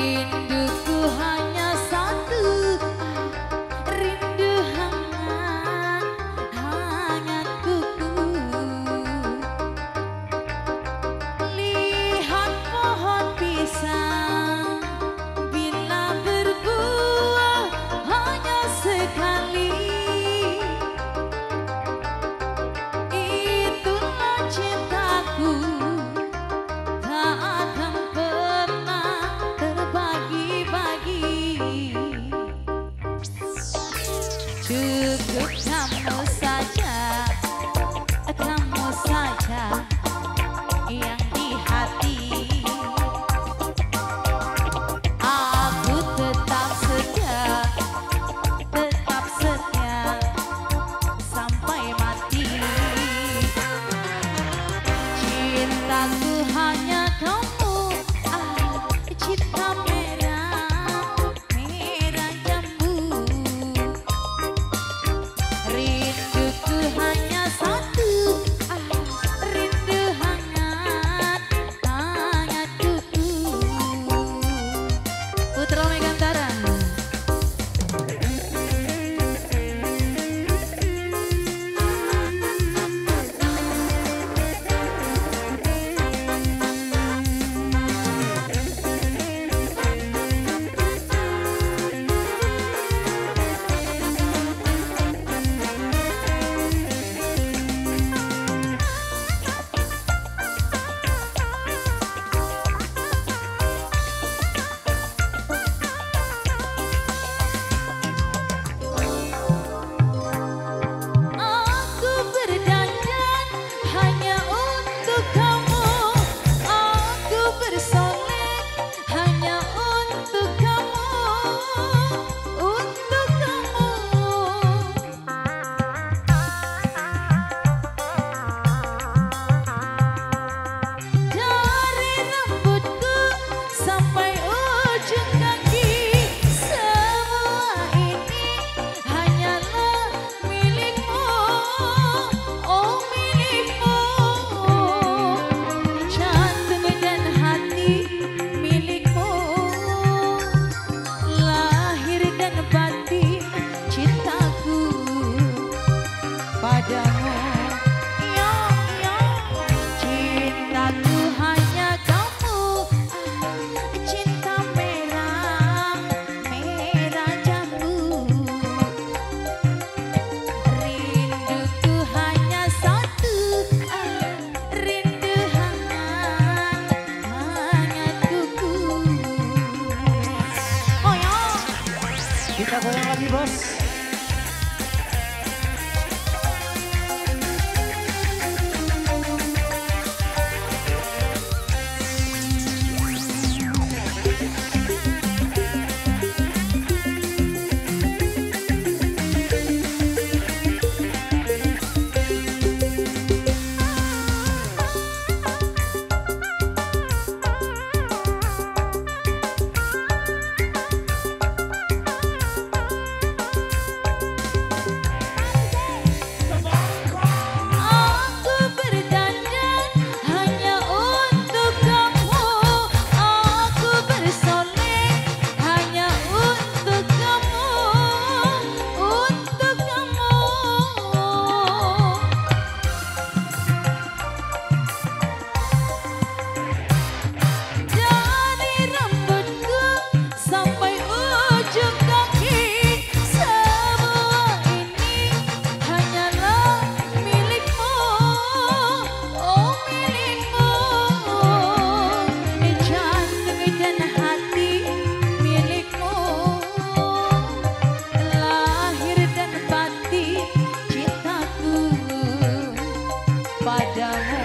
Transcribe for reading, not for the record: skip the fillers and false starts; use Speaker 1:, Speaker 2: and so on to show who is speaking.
Speaker 1: Rinduku hanya satu, rindu hangat, hangat kuku. Lihat pohon pisang, bila berbuah hanya sekali. Itulah cintaku, tak akan pernah terbagi-bagi. Cukup kamu saja yang di hati. Aku tetap setia sampai mati. Cintaku hanya kamu, cinta merah, merah jambu. Rinduku hanya satu, rindu hangat, hangat kuku. Putra Megantara. Aku berdandan hanya untuk kamu, aku bersolek hanya untuk kamu, untuk kamu. Dari rambutku sampai ujung kaki, semua ini hanyalah milikmu, oh milikmu. Jantung dan hati milikmu, lahir dan batin cintaku padamu. Cintaku hanya kamu, cinta merah, merah jambu. Rinduku hanya satu, rindu hangat, hangat kuku. Oh ya,
Speaker 2: Kita goyang lagi bos.
Speaker 1: aku berdandan hanya untuk kamu, aku bersolek hanya untuk kamu, untuk kamu. Dari rambutku sampai ujung kaki, semua ini hanyalah milikmu, oh milikmu. Jantung dan hati milikmu, lahir dan batin cintaku padamu.